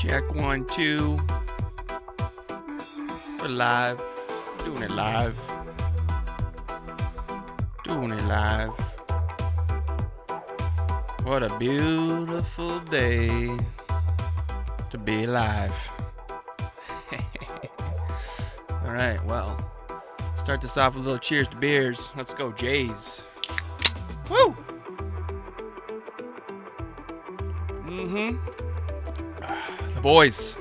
Check 1, 2. We're live. Doing it live. Doing it live. What a beautiful day to be alive. Alright, well, start this off with a little cheers to beers. Let's go, Jays. Woo! The boys.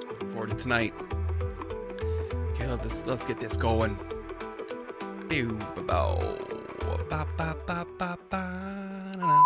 Looking forward to tonight. Okay, let's get this going. Pew, ba-bow. Ba-ba-ba-ba-ba-na-na.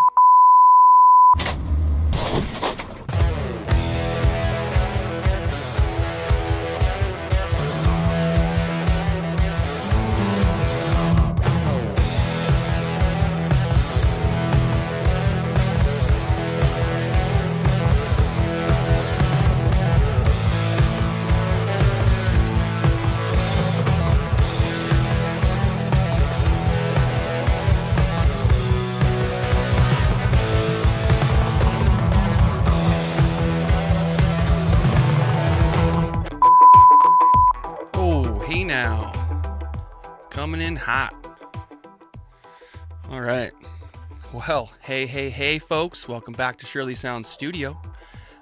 Now coming in hot. All right, well, hey folks, welcome back to Surely Sound Studio.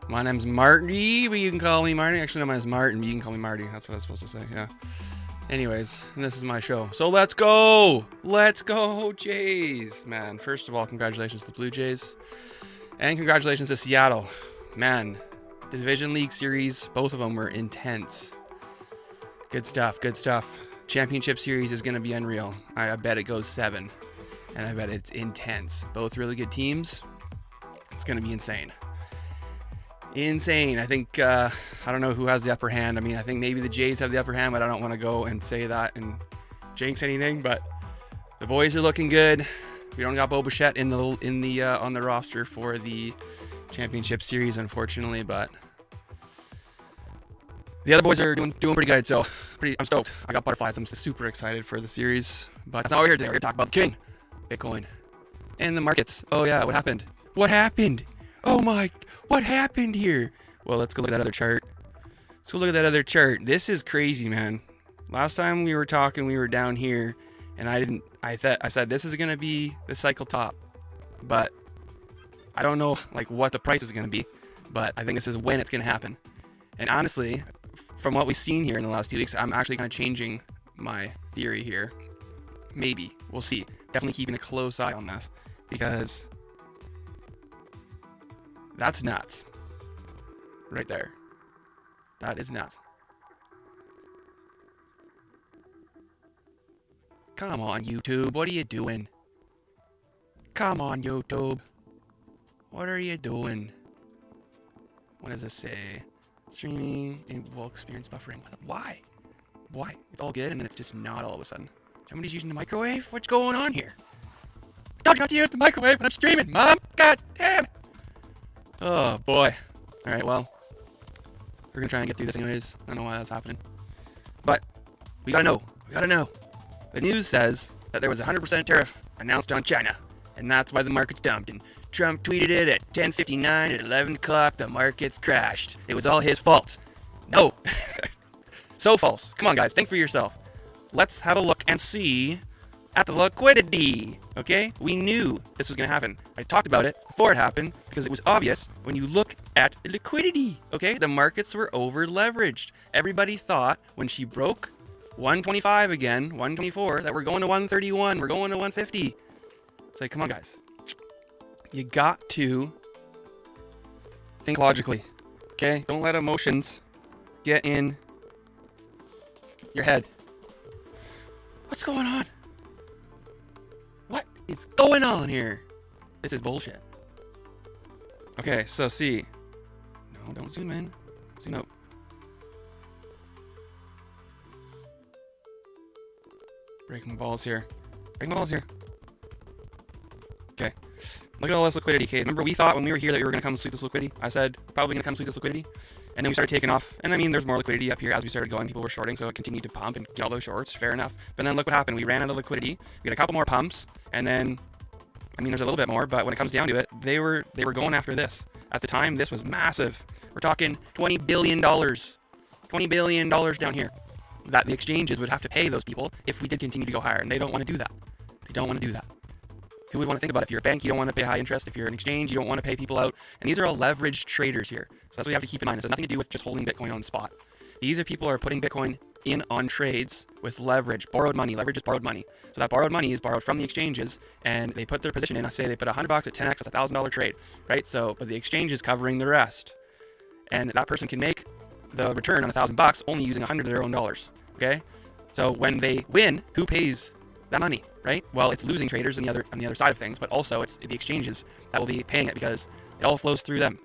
My name's Marty, but you can call me Marty. Actually, no, my name's Martin, but you can call me Marty. That's what I was supposed to say. Yeah, anyways, and this is my show, so let's go Jays, man. First of all, congratulations to the Blue Jays, and congratulations to Seattle, man. Division League series, both of them were intense. Good stuff. Championship series is going to be unreal. I bet it goes 7. And I bet it's intense. Both really good teams. It's going to be insane. I think, I don't know who has the upper hand. I mean, I think maybe the Jays have the upper hand, but I don't want to go and say that and jinx anything. But the boys are looking good. We don't got Bo Bichette on the roster for the championship series, unfortunately, but the other boys are doing pretty good, so I'm stoked. I got butterflies. I'm super excited for the series, but that's not what we're here today. We're here to talk about the king, Bitcoin, and the markets. Oh yeah, what happened? Oh my, what happened here? Well, let's go look at that other chart. This is crazy, man. Last time we were talking, we were down here, and I said this is gonna be the cycle top, but I don't know like what the price is gonna be, but I think this is when it's gonna happen. And honestly, from what we've seen here in the last 2 weeks, I'm actually kind of changing my theory here. Maybe. We'll see. Definitely keeping a close eye on this, because that's nuts. Right there. That is nuts. Come on, YouTube. What are you doing? Come on, YouTube. What are you doing? What does this say? Streaming and will experience buffering. Why? It's all good and then it's just not all of a sudden. Somebody's using the microwave? What's going on here? I told you not to use the microwave when I'm streaming, Mom! God damn it! Oh boy. Alright, well, we're gonna try and get through this anyways. I don't know why that's happening. But we gotta know. The news says that there was a 100% tariff announced on China, and that's why the market's dumped. And Trump tweeted it at 10:59. At 11 o'clock, the markets crashed. It was all his fault. No. So false. Come on, guys. Think for yourself. Let's have a look and see at the liquidity. Okay? We knew this was going to happen. I talked about it before it happened because it was obvious when you look at the liquidity. Okay? The markets were over leveraged. Everybody thought when she broke 125 again, 124, that we're going to 131. We're going to 150. It's like, come on, guys. You got to think logically, okay? Don't let emotions get in your head. What's going on? What is going on here? This is bullshit. Okay, so see. No, don't zoom in. Zoom out. Breaking my balls here. Okay. Look at all this liquidity, okay? Remember we thought when we were here that we were going to come sweep this liquidity? I said, probably going to come sweep this liquidity. And then we started taking off. And I mean, there's more liquidity up here as we started going. People were shorting, so it continued to pump and get all those shorts. Fair enough. But then look what happened. We ran out of liquidity. We had a couple more pumps. And then, I mean, there's a little bit more. But when it comes down to it, they were going after this. At the time, this was massive. We're talking $20 billion. $20 billion down here that the exchanges would have to pay those people if we did continue to go higher. And they don't want to do that. They don't want to do that. Who would want to think about it? If you're a bank, you don't want to pay high interest. If you're an exchange, you don't want to pay people out. And these are all leveraged traders here. So that's what you have to keep in mind. It has nothing to do with just holding Bitcoin on spot. These are people who are putting Bitcoin in on trades with leverage, borrowed money. Leverage is borrowed money. So that borrowed money is borrowed from the exchanges, and they put their position in. I say they put $100 at 10x, that's a $1,000 trade, right? So, but the exchange is covering the rest, and that person can make the return on $1,000 only using 100 of their own dollars. Okay, so when they win, who pays that money, right? Well, it's losing traders on the other side of things, but also it's the exchanges that will be paying it because it all flows through them.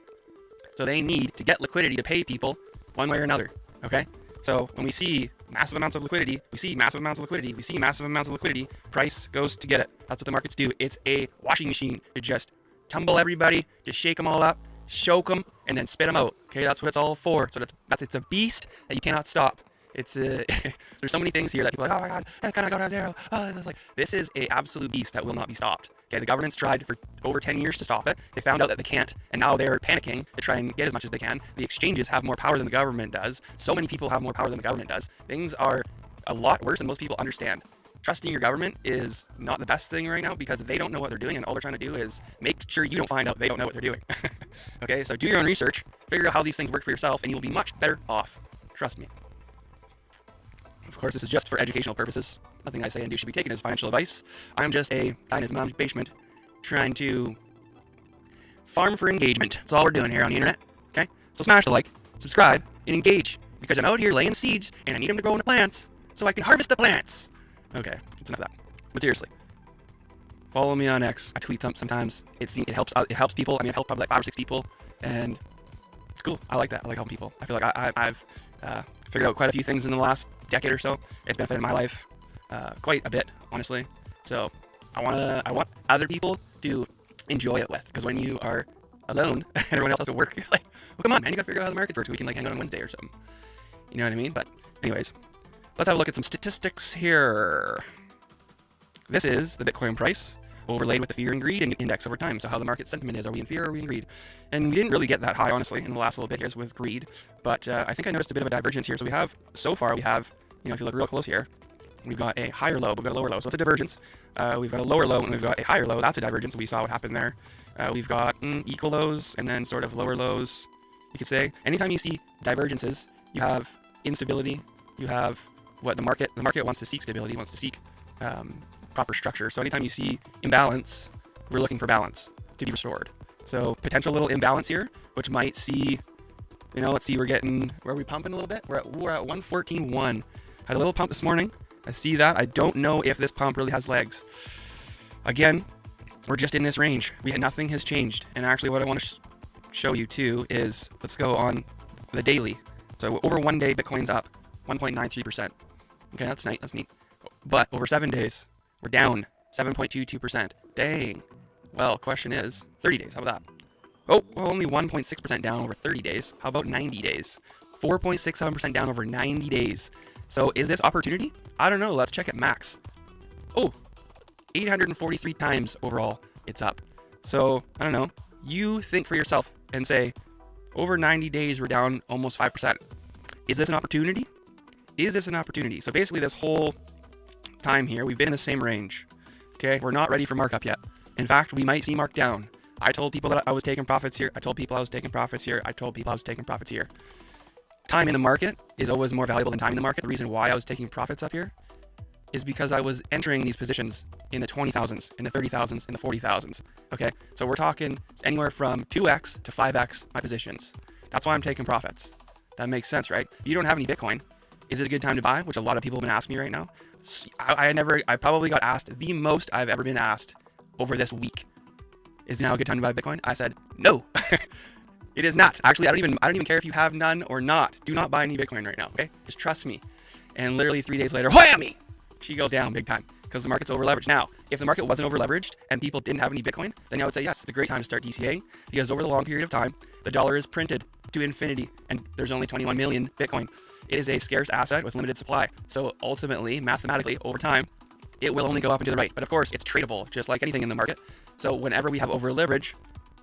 So they need to get liquidity to pay people one way or another. Okay. So when we see massive amounts of liquidity, we see massive amounts of liquidity, price goes to get it. That's what the markets do. It's a washing machine to just tumble everybody, just shake them all up, choke them, and then spit them out. Okay, that's what it's all for. So it's a beast that you cannot stop. It's there's so many things here that people are like, oh my god, it's gonna go to zero. It's like, this is a absolute beast that will not be stopped. Okay, the government's tried for over 10 years to stop it. They found out that they can't, and now they're panicking to try and get as much as they can. The exchanges have more power than the government does. So many people have more power than the government does. Things are a lot worse than most people understand. Trusting your government is not the best thing right now because they don't know what they're doing, and all they're trying to do is make sure you don't find out they don't know what they're doing. Okay, so do your own research, figure out how these things work for yourself, and you'll be much better off. Trust me. Of course, this is just for educational purposes. Nothing I say and do should be taken as financial advice. I'm just a guy in his mom's basement trying to farm for engagement. That's all we're doing here on the internet. Okay? So smash the like, subscribe, and engage. Because I'm out here laying seeds, and I need them to grow into plants so I can harvest the plants. Okay, that's enough of that. But seriously, follow me on X. I tweet them sometimes. It helps people. I mean, it helped probably like 5 or 6 people, and it's cool. I like that. I like helping people. I feel like I've figured out quite a few things in the last decade or so. It's benefited my life quite a bit, honestly. So I want other people to enjoy it with, because when you are alone and everyone else has to work, you're like, well, come on, man, you gotta figure out how the market works. We can like hang out on Wednesday or something. You know what I mean? But anyways, let's have a look at some statistics here. This is the Bitcoin price overlaid with the fear and greed index over time. So how the market sentiment is. Are we in fear or are we in greed? And we didn't really get that high, honestly, in the last little bit here with greed. But I think I noticed a bit of a divergence here. So so far we have, you know, if you look real close here, we've got a higher low, we've got a lower low. So it's a divergence. We've got a lower low and we've got a higher low. That's a divergence. We saw what happened there. We've got equal lows and then sort of lower lows, you could say. Anytime you see divergences, you have instability. You have what the market wants to seek stability, wants to seek proper structure. So anytime you see imbalance, we're looking for balance to be restored. So potential little imbalance here, which might see, you know, let's see, where are we pumping a little bit? We're at 114.1. Had a little pump this morning. I see that. I don't know if this pump really has legs. Again, we're just in this range. Nothing has changed. And actually what I want to show you too is, let's go on the daily. So over 1 day, Bitcoin's up 1.93%. Okay, that's nice. That's neat. But over 7 days, we're down 7.22%. Dang. Well, question is, 30 days. How about that? Oh, well, only 1.6% down over 30 days. How about 90 days? 4.67% down over 90 days. So is this opportunity? I don't know. Let's check it max. Oh, 843 times overall it's up. So, I don't know. You think for yourself and say, over 90 days, we're down almost 5%. Is this an opportunity? Is this an opportunity? So basically this whole time here, we've been in the same range. Okay, we're not ready for markup yet. In fact, we might see mark down. I told people that I was taking profits here. I told people I was taking profits here. I told people I was taking profits here. Time in the market is always more valuable than time in the market. The reason why I was taking profits up here is because I was entering these positions in the 20,000s, in the 30,000s, in the 40,000s. Okay, so we're talking anywhere from 2x to 5x my positions. That's why I'm taking profits. That makes sense, right? If you don't have any Bitcoin, is it a good time to buy? Which a lot of people have been asking me right now. I probably got asked the most I've ever been asked over this week. Is now a good time to buy Bitcoin? I said, no, it is not. Actually, I don't even care if you have none or not. Do not buy any Bitcoin right now. Okay, just trust me. And literally 3 days later, whammy, she goes down big time because the market's over leveraged. Now, if the market wasn't over leveraged and people didn't have any Bitcoin, then I would say, yes, it's a great time to start DCA because over the long period of time, the dollar is printed to infinity and there's only 21 million Bitcoin. It is a scarce asset with limited supply. So ultimately, mathematically, over time, it will only go up and to the right. But of course, it's tradable, just like anything in the market. So whenever we have over leverage,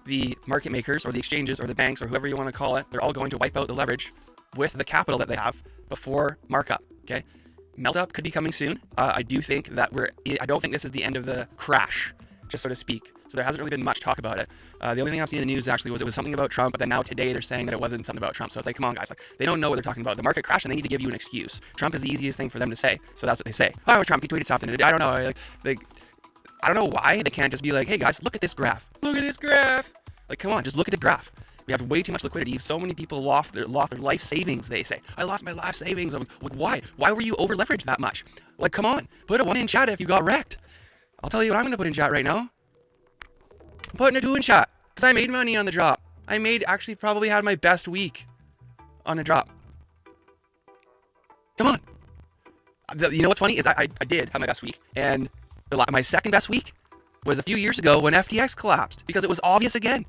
the market makers or the exchanges or the banks or whoever you want to call it, they're all going to wipe out the leverage with the capital that they have before markup. Okay, melt up could be coming soon. I do think that I don't think this is the end of the crash, just so to speak. So there hasn't really been much talk about it. The only thing I've seen in the news actually was it was something about Trump, but then now today they're saying that it wasn't something about Trump. So it's like, come on guys, like they don't know what they're talking about. The market crashed and they need to give you an excuse. Trump is the easiest thing for them to say. So that's what they say. Oh, Trump, he tweeted something. I don't know. I don't know why they can't just be like, hey guys, look at this graph. Look at this graph. Like, come on, just look at the graph. We have way too much liquidity. So many people lost their life savings, they say. I lost my life savings. I'm like, why? Why were you over leveraged that much? Like, come on, put a 1 in chat if you got wrecked. I'll tell you what I'm going to put in chat right now. I'm putting a 2 in chat because I made money on the drop. Actually probably had my best week on a drop. Come on. You know what's funny is I did have my best week. And my second best week was a few years ago when FTX collapsed because it was obvious again.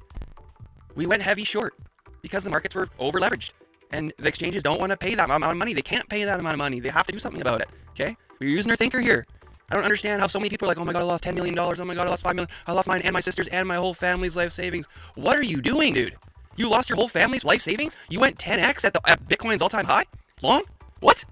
We went heavy short because the markets were over leveraged and the exchanges don't want to pay that amount of money. They can't pay that amount of money. They have to do something about it. Okay. We're using our thinker here. I don't understand how so many people are like, oh my God, I lost $10 million. Oh my God, I lost $5 million. I lost mine and my sister's and my whole family's life savings. What are you doing, dude? You lost your whole family's life savings? You went 10x at Bitcoin's all-time high? Long? What?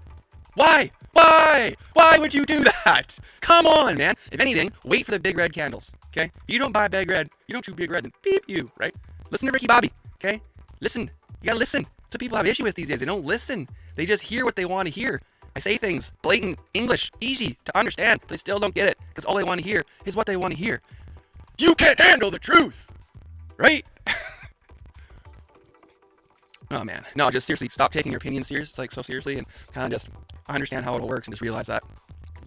Why? Why would you do that? Come on, man. If anything, wait for the big red candles, okay? If you don't buy big red, you don't chew big red, then beep you, right? Listen to Ricky Bobby, okay? Listen. You gotta listen. That's what people have issue with these days. They don't listen. They just hear what they want to hear. I say things, blatant English, easy to understand, but they still don't get it because all they want to hear is what they want to hear. You can't handle the truth, right? Oh man, no, just seriously, stop taking your opinions so seriously, and kind of just understand how it all works and just realize that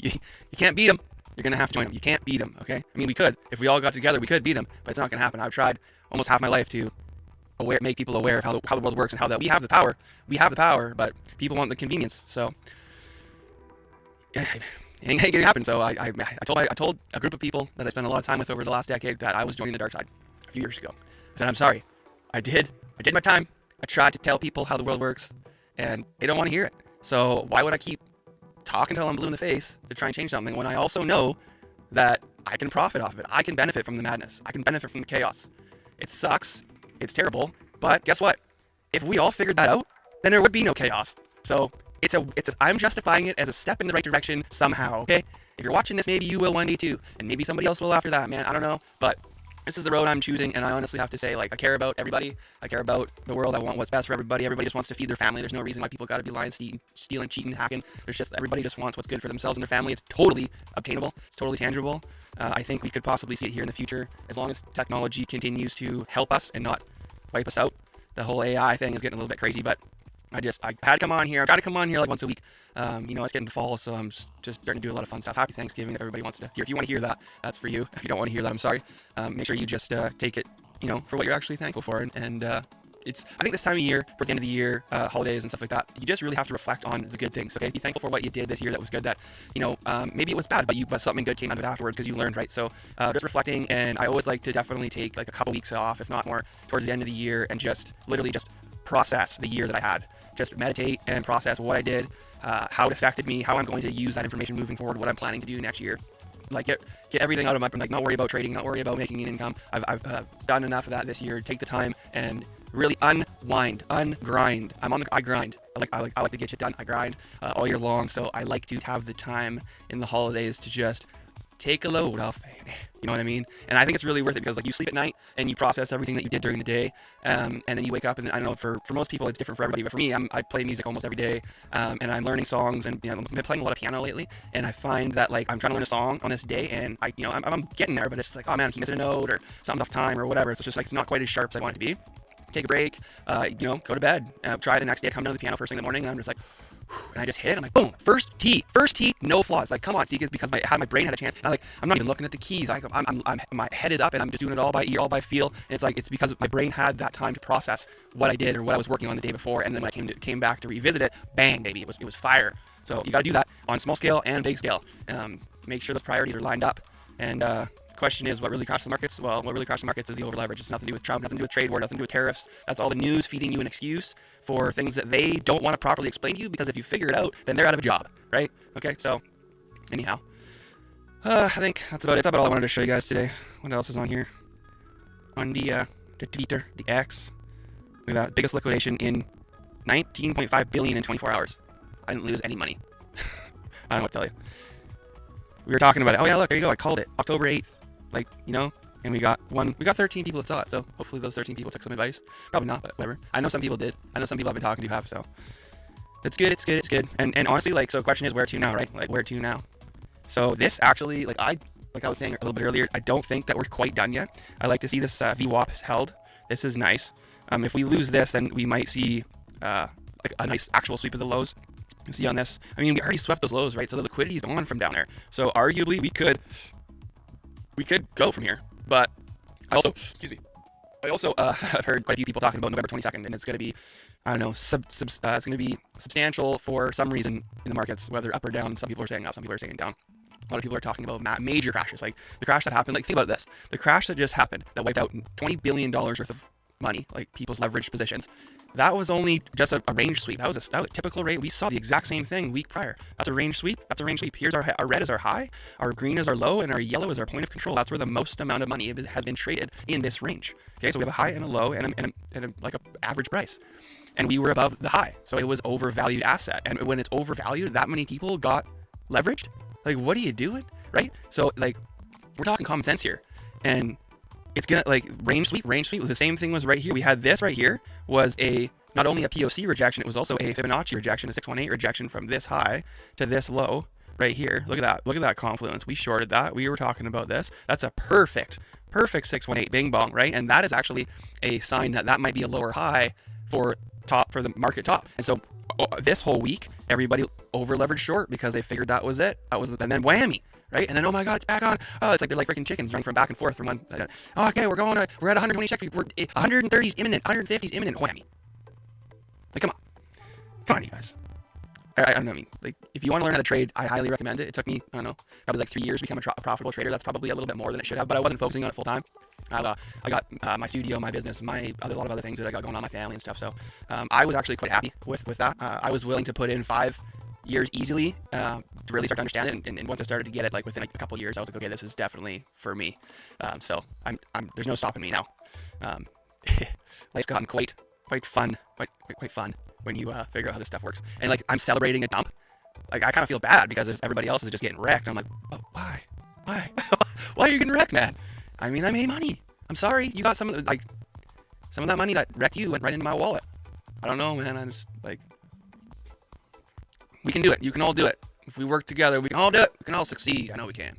you can't beat them. You're gonna have to join them. You can't beat them, okay? I mean, we could if we all got together, we could beat them, but it's not gonna happen. I've tried almost half my life to make people aware of how the world works and how that we have the power. We have the power, but people want the convenience. So yeah, it ain't gonna happen. So I told a group of people that I spent a lot of time with over the last decade that I was joining the dark side a few years ago. I said, I'm sorry. I did my time. I tried to tell people how the world works, and they don't want to hear it. So why would I keep talking until I'm blue in the face to try and change something when I also know that I can profit off of it? I can benefit from the madness. I can benefit from the chaos. It sucks. It's terrible. But guess what? If we all figured that out, then there would be no chaos. So I'm justifying it as a step in the right direction somehow, okay? If you're watching this, maybe you will one day too, and maybe somebody else will after that, man. I don't know, but this is the road I'm choosing, and I honestly have to say, like, I care about everybody. I care about the world. I want what's best for everybody. Everybody just wants to feed their family. There's no reason why people got to be lying, stealing, cheating, hacking. Everybody just wants what's good for themselves and their family. It's totally obtainable. It's totally tangible. I think we could possibly see it here in the future as long as technology continues to help us and not wipe us out. The whole AI thing is getting a little bit crazy, but I had to come on here. I've got to come on here like once a week. It's getting to fall, so I'm just starting to do a lot of fun stuff. Happy Thanksgiving if everybody wants to hear. If you want to hear that, that's for you. If you don't want to hear that, I'm sorry. Make sure you just take it, for what you're actually thankful for. And I think this time of year, towards the end of the year, holidays and stuff like that, you just really have to reflect on the good things, okay? Be thankful for what you did this year that was good, that, maybe it was bad, but something good came out of it afterwards because you learned, right? So just reflecting, and I always like to definitely take like a couple weeks off, if not more, towards the end of the year and just literally just process the year that I had. Just meditate and process what I did, how it affected me, how I'm going to use that information moving forward, what I'm planning to do next year. Like get everything out of my, like, not worry about trading, not worry about making an income. I've done enough of that this year. Take the time and really ungrind. I grind. I like to get shit done. I grind all year long, so I like to have the time in the holidays to just take a load off. You know what I mean? And I think it's really worth it because, like, you sleep at night and you process everything that you did during the day, and then you wake up, and I don't know, for most people it's different for everybody, but for me, I play music almost every day, and I'm learning songs, and I've been playing a lot of piano lately, and I find that, like, I'm trying to learn a song on this day, and I'm getting there, but it's like, oh man, I keep missing a note or something's off time or whatever. It's just like it's not quite as sharp as I want it to be. Take a break, go to bed, try the next day, come down to the piano first thing in the morning, and I'm just like, and I just hit. I'm like, boom, first tee, no flaws. Like, come on, see, because my brain had a chance. And I'm not even looking at the keys. My head is up, and I'm just doing it all by ear, all by feel. And it's because my brain had that time to process what I did or what I was working on the day before. And then when I came back to revisit it, bang, baby, it was fire. So you got to do that on small scale and big scale. Make sure those priorities are lined up. And question is, what really crashed the markets? Well, what really crashed the markets is the over leverage. It's nothing to do with Trump, nothing to do with trade war, nothing to do with tariffs. That's all the news feeding you an excuse for things that they don't want to properly explain to you, because if you figure it out, then they're out of a job, right? Okay, so anyhow, I think that's about it. That's about all I wanted to show you guys today. What else is on here? On the the Twitter, the X. Look at that, biggest liquidation in 19.5 billion in 24 hours. I didn't lose any money. I don't know what to tell you. We were talking about it. Oh yeah, look, there you go. I called it October 8th. Like, you know, and we got 13 people that saw it. So hopefully those 13 people took some advice. Probably not, but whatever. I know some people did. I know some people I've been talking to have. So it's good. It's good. It's good. And honestly, like, so the question is, where to now, right? Like, where to now? So this actually, like I was saying a little bit earlier, I don't think that we're quite done yet. I like to see this VWAP held. This is nice. If we lose this, then we might see like a nice actual sweep of the lows. You can see on this, I mean, we already swept those lows, right? So the liquidity is gone from down there. So arguably we could go from here. But I also, have heard quite a few people talking about November 22nd, and it's going to be, I don't know, it's going to be substantial for some reason in the markets, whether up or down. Some people are saying up, some people are saying down. A lot of people are talking about major crashes, like the crash that happened. Like, think about this: the crash that just happened that wiped out $20 billion worth of money, like people's leveraged positions. That was only just a range sweep. That was a typical rate. We saw the exact same thing week prior. That's a range sweep. That's a range sweep. Here's our red is our high, our green is our low, and our yellow is our point of control. That's where the most amount of money has been traded in this range. Okay, so we have a high and a low and a like a average price, and we were above the high, so it was overvalued asset. And when it's overvalued, that many people got leveraged. Like, what are you doing, right? So like, we're talking common sense here, and it's gonna, like, range sweep was the same thing was right here. We had this right here was not only a POC rejection, it was also a Fibonacci rejection, a 618 rejection from this high to this low right here. Look at that confluence. We shorted that. We were talking about this. That's a perfect 618 bing bong, right? And that is actually a sign that might be a lower high for the market top. And so this whole week, everybody over leveraged short because they figured that was it. And then whammy. Right? And then, oh my God, it's back on. Oh, it's like they're like freaking chickens running from back and forth from one. Oh, okay, we're at 120 check. We're 130 is imminent. 150 is imminent. Whammy. Like, come on, you guys. I don't know. I mean, like, if you want to learn how to trade, I highly recommend it. It took me, I don't know, probably like 3 years to become a profitable trader. That's probably a little bit more than it should have, but I wasn't focusing on it full time. I got my studio, my business, a lot of other things that I got going on, my family and stuff. So I was actually quite happy with that. I was willing to put in 5 years easily to really start to understand it, and once I started to get it, like within like a couple years, I was like, okay, this is definitely for me. So I'm there's no stopping me now. Life's gotten quite fun when you figure out how this stuff works. And like, I'm celebrating a dump. Like, I kind of feel bad because everybody else is just getting wrecked. I'm like, oh, why why are you getting wrecked, man? I mean, I made money. I'm sorry, you got some of that money that wrecked you went right into my wallet. I don't know, man. I just, like, we can do it. You can all do it. If we work together, we can all do it. We can all succeed. I know we can.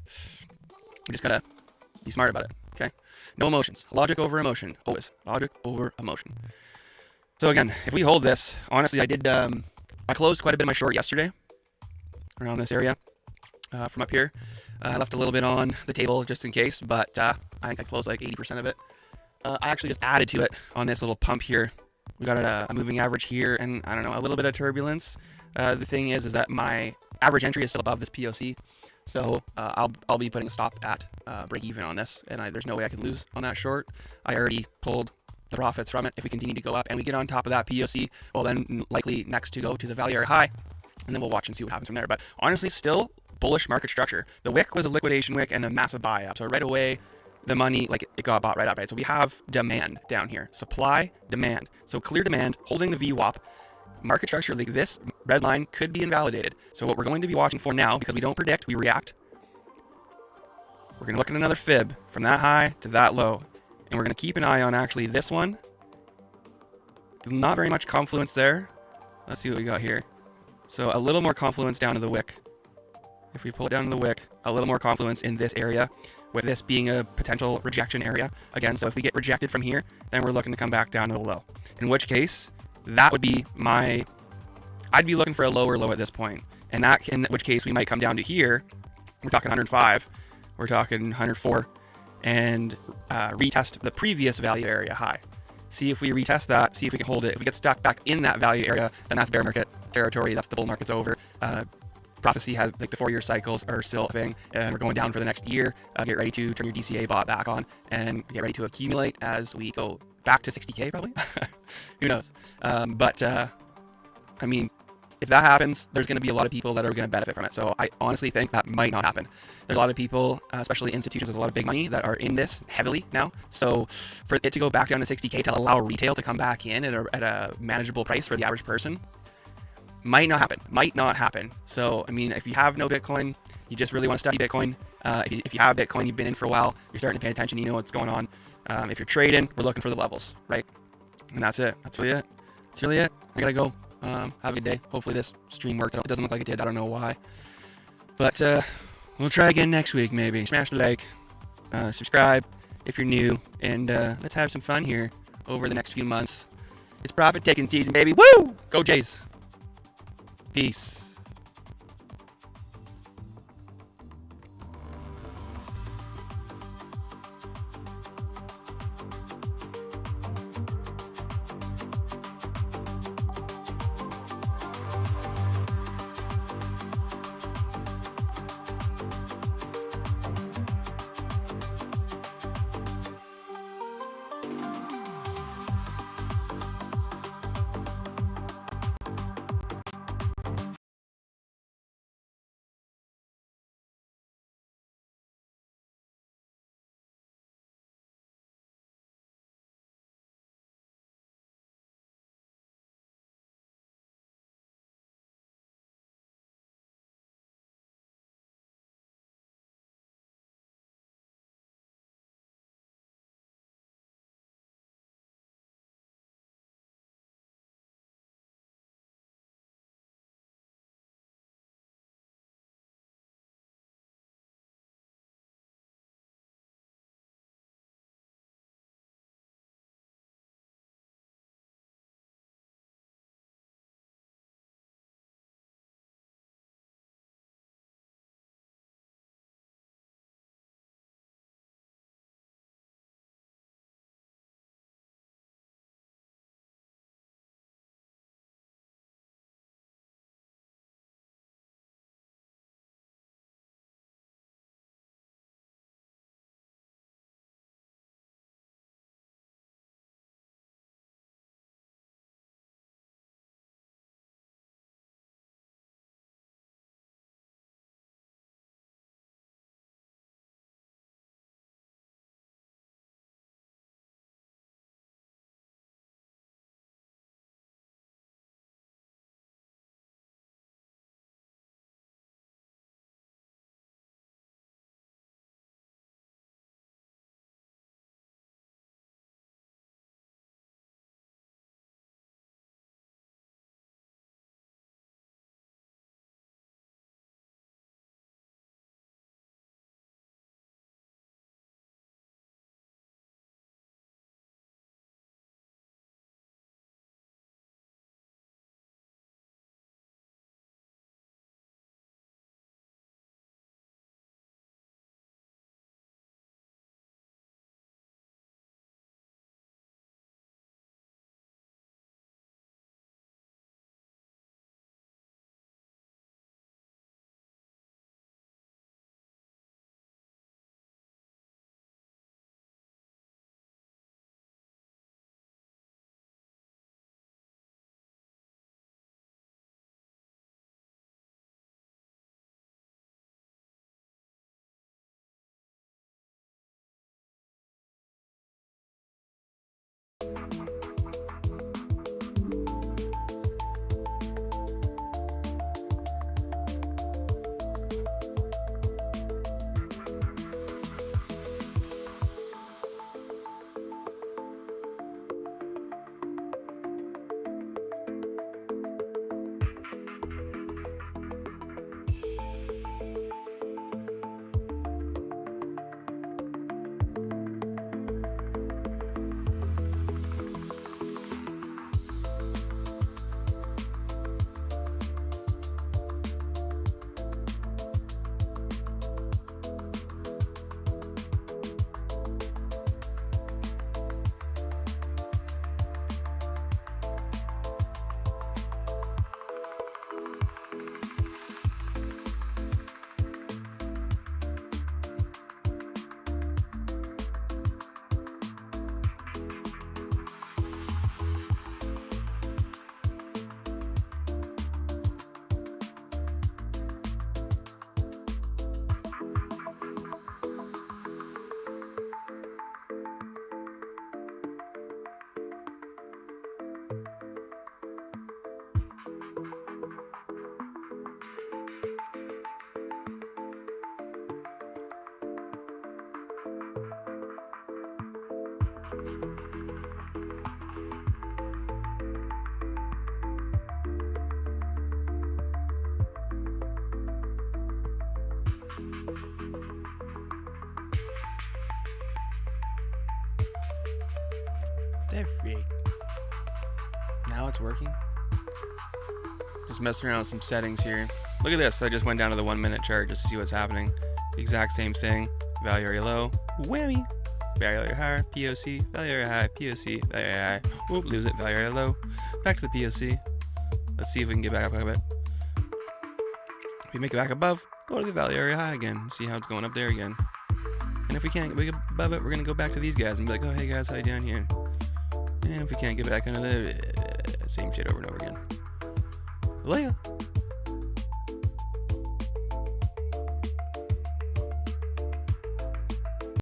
We just gotta be smart about it, okay? No emotions. Logic over emotion. Always. Logic over emotion. So again, if we hold this, honestly, I closed quite a bit of my short yesterday around this area from up here. I left a little bit on the table just in case, but I think I closed like 80% of it. I actually just added to it on this little pump here. We got a moving average here, and I don't know, a little bit of turbulence. The thing is that my average entry is still above this POC, so I'll be putting a stop at break even on this, and there's no way I can lose on that short. I already pulled the profits from it. If we continue to go up and we get on top of that POC, well, then likely next to go to the value area high, and then we'll watch and see what happens from there. But honestly, still bullish market structure. The wick was a liquidation wick and a massive buy up, so right away the money, like, it got bought right up, right? So we have demand down here, supply, demand. So clear demand, holding the VWAP. Market structure, like, this red line could be invalidated. So what we're going to be watching for now, because we don't predict, we react. We're going to look at another fib from that high to that low. And we're going to keep an eye on actually this one. Not very much confluence there. Let's see what we got here. So a little more confluence down to the wick. If we pull it down to the wick, a little more confluence in this area, with this being a potential rejection area. Again, so if we get rejected from here, then we're looking to come back down to the low. In which case, that would be I'd be looking for a lower low at this point. And that, in which case we might come down to here. We're talking 105. We're talking 104. And retest the previous value area high. See if we retest that, see if we can hold it. If we get stuck back in that value area, then that's bear market territory. That's the bull market's over. Prophecy has, like, the 4-year cycles are still a thing, and we're going down for the next year. Get ready to turn your DCA bot back on and get ready to accumulate as we go back to 60K probably. Who knows? But I mean, if that happens, there's going to be a lot of people that are going to benefit from it. So I honestly think that might not happen. There's a lot of people, especially institutions with a lot of big money, that are in this heavily now. So for it to go back down to 60K to allow retail to come back in at a manageable price for the average person might not happen. So I mean, if you have no Bitcoin, you just really want to study Bitcoin. If you have Bitcoin, you've been in for a while, you're starting to pay attention, you know what's going on. If you're trading, we're looking for the levels, right? And that's it. That's really it. I gotta go. Have a good day. Hopefully this stream worked. It doesn't look like it did. I don't know why. But we'll try again next week, maybe. Smash the like, subscribe if you're new, and let's have some fun here over the next few months. It's profit taking season, baby. Woo! Go Jays. Peace. the freak? Now it's working. Just messing around with some settings here. Look at this. I just went down to the 1 minute chart just to see what's happening. The exact same thing. Value area low. Whammy. Value area high. POC. Value area high. POC. Value area high. Oop, lose it. Value area low. Back to the POC. Let's see if we can get back up a bit. If we make it back above, go to the value area high again. See how it's going up there again. And if we can't get above it, we're going to go back to these guys and be like, oh, hey guys, how you doing here? And if we can't get back under the same shit over and over again. Later.